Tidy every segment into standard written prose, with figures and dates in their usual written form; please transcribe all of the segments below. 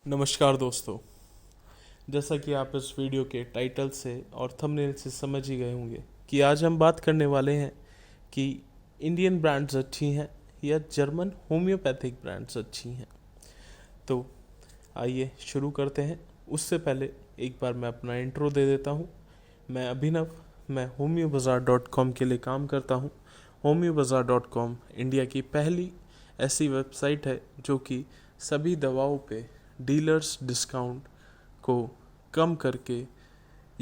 नमस्कार दोस्तों। जैसा कि आप इस वीडियो के टाइटल से और थंबनेल से समझ ही गए होंगे कि आज हम बात करने वाले हैं कि इंडियन ब्रांड्स अच्छी हैं या जर्मन होम्योपैथिक ब्रांड्स अच्छी हैं। तो आइए शुरू करते हैं। उससे पहले एक बार मैं अपना इंट्रो दे देता हूँ। मैं अभिनव, मैं homeobazaar.com के लिए काम करता हूँ। homeobazaar.com इंडिया की पहली ऐसी वेबसाइट है जो कि सभी दवाओं पे डीलर्स डिस्काउंट को कम करके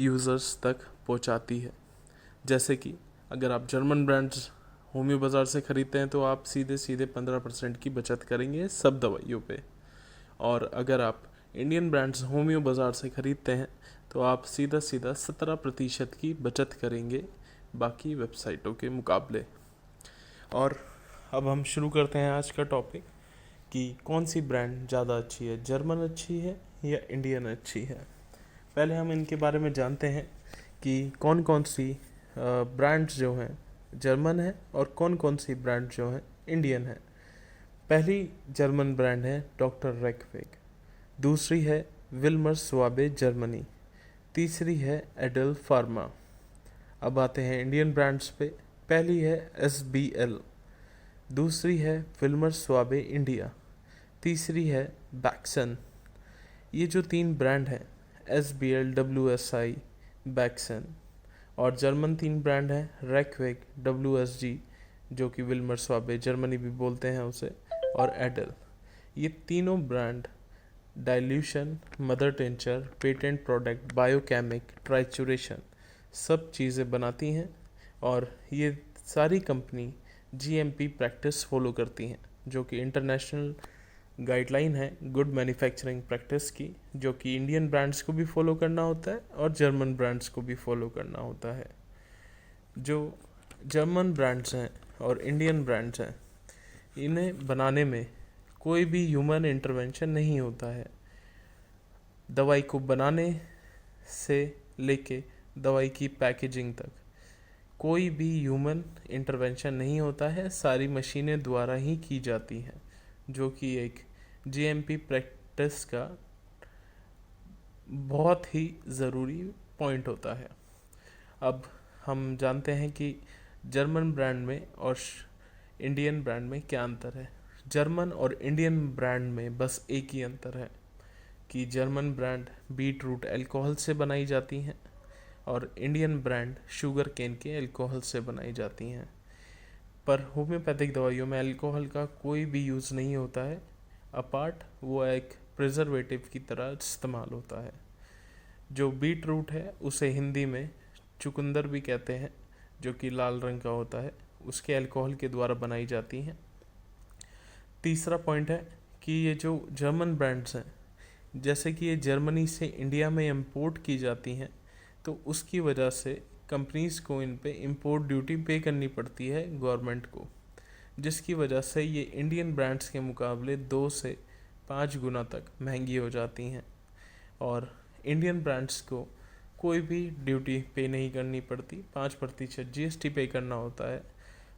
यूज़र्स तक पहुंचाती है। जैसे कि अगर आप जर्मन ब्रांड्स होम्यो बाज़ार से ख़रीदते हैं तो आप सीधे सीधे 15% की बचत करेंगे सब दवाइयों पे। और अगर आप इंडियन ब्रांड्स होम्यो बाज़ार से ख़रीदते हैं तो आप सीधा सीधा 17% की बचत करेंगे बाकी वेबसाइटों के मुकाबले। और अब हम शुरू करते हैं आज का टॉपिक कि कौन सी ब्रांड ज़्यादा अच्छी है, जर्मन अच्छी है या इंडियन अच्छी है। पहले हम इनके बारे में जानते हैं कि कौन कौन सी ब्रांड्स जो हैं जर्मन है और कौन कौन सी ब्रांड जो हैं इंडियन है। पहली जर्मन ब्रांड है डॉक्टर रैकवेग, दूसरी है विल्मर स्वाबे जर्मनी, तीसरी है एडल फार्मा। अब आते हैं इंडियन ब्रांड्स पे। पहली है SBL, दूसरी है विल्मर स्वाबे इंडिया, तीसरी है बैक्सन। ये जो तीन ब्रांड हैं SBL, WSI, बैक्सन, और जर्मन तीन ब्रांड हैं रैकवेग, WSG जो कि विल्मर स्वाबे जर्मनी भी बोलते हैं उसे, और एडल। ये तीनों brand dilution, mother tincture, patent product, biochemic, trituration सब चीज़ें बनाती हैं। और ये सारी कंपनी GMP प्रैक्टिस फॉलो करती हैं जो कि इंटरनेशनल गाइडलाइन है गुड मैन्युफैक्चरिंग प्रैक्टिस की, जो कि इंडियन ब्रांड्स को भी फॉलो करना होता है और जर्मन ब्रांड्स को भी फॉलो करना होता है। जो जर्मन ब्रांड्स हैं और इंडियन ब्रांड्स हैं इन्हें बनाने में कोई भी ह्यूमन इंटरवेंशन नहीं होता है। दवाई को बनाने से लेके दवाई की पैकेजिंग तक कोई भी ह्यूमन इंटरवेंशन नहीं होता है, सारी मशीनें द्वारा ही की जाती हैं, जो कि एक GMP प्रैक्टिस का बहुत ही ज़रूरी पॉइंट होता है। अब हम जानते हैं कि जर्मन ब्रांड में और इंडियन ब्रांड में क्या अंतर है। जर्मन और इंडियन ब्रांड में बस एक ही अंतर है कि German brand beetroot alcohol से बनाई जाती हैं और इंडियन ब्रांड शुगर केन के अल्कोहल से बनाई जाती हैं। पर होम्योपैथिक दवाइयों में अल्कोहल का कोई भी यूज़ नहीं होता है, अपार्ट वो एक प्रिजर्वेटिव की तरह इस्तेमाल होता है। जो बीट रूट है उसे हिंदी में चुकंदर भी कहते हैं, जो कि लाल रंग का होता है, उसके अल्कोहल के द्वारा बनाई जाती हैं। तीसरा पॉइंट है कि ये जो जर्मन ब्रांड्स हैं, जैसे कि ये जर्मनी से इंडिया में इंपोर्ट की जाती हैं, तो उसकी वजह से कंपनीज़ को इन पे इंपोर्ट ड्यूटी पे करनी पड़ती है गवर्नमेंट को, जिसकी वजह से ये इंडियन ब्रांड्स के मुकाबले 2 से 5 गुना तक महंगी हो जाती हैं। और इंडियन ब्रांड्स को कोई भी ड्यूटी पे नहीं करनी पड़ती, 5% GST पे करना होता है,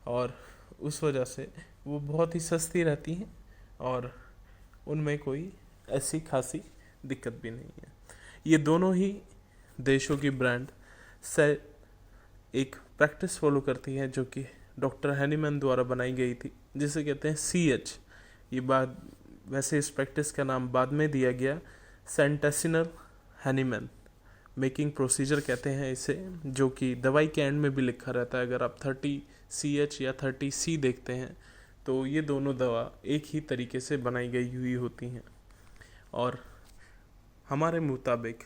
और उस वजह से वो बहुत ही सस्ती रहती हैं और उनमें कोई ऐसी खासी दिक्कत भी नहीं है। ये दोनों ही देशों की ब्रांड से एक प्रैक्टिस फॉलो करती है जो कि डॉक्टर हैनीमैन द्वारा बनाई गई थी, जिसे कहते हैं CH। ये बात वैसे इस प्रैक्टिस का नाम बाद में दिया गया, सेंटेसिनल हैनीमैन मेकिंग प्रोसीजर कहते हैं इसे, जो कि दवाई के एंड में भी लिखा रहता है। अगर आप 30CH या 30C देखते हैं तो ये दोनों दवा एक ही तरीके से बनाई गई हुई होती हैं। और हमारे मुताबिक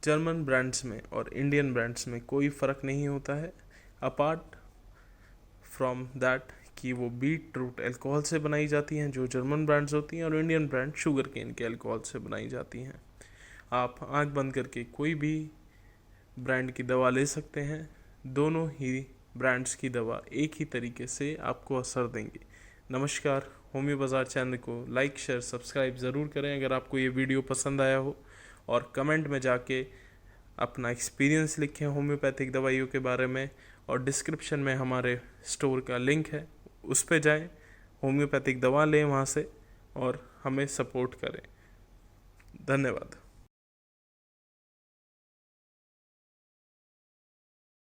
जर्मन ब्रांड्स में और इंडियन ब्रांड्स में कोई फ़र्क नहीं होता है, अपार्ट फ्रॉम दैट कि वो बीट रूट अल्कोहल से बनाई जाती हैं जो जर्मन ब्रांड्स होती हैं, और इंडियन ब्रांड शुगर केन के अल्कोहल से बनाई जाती हैं। आप आंख बंद करके कोई भी ब्रांड की दवा ले सकते हैं, दोनों ही ब्रांड्स की दवा एक ही तरीके से आपको असर देंगी। नमस्कार। होम्यो बाज़ार चैनल को लाइक, शेयर, सब्सक्राइब ज़रूर करें अगर आपको ये वीडियो पसंद आया हो, और कमेंट में जाके अपना एक्सपीरियंस लिखें होम्योपैथिक दवाइयों के बारे में। और डिस्क्रिप्शन में हमारे स्टोर का लिंक है, उस पर जाएं, होम्योपैथिक दवा लें वहाँ से और हमें सपोर्ट करें। धन्यवाद।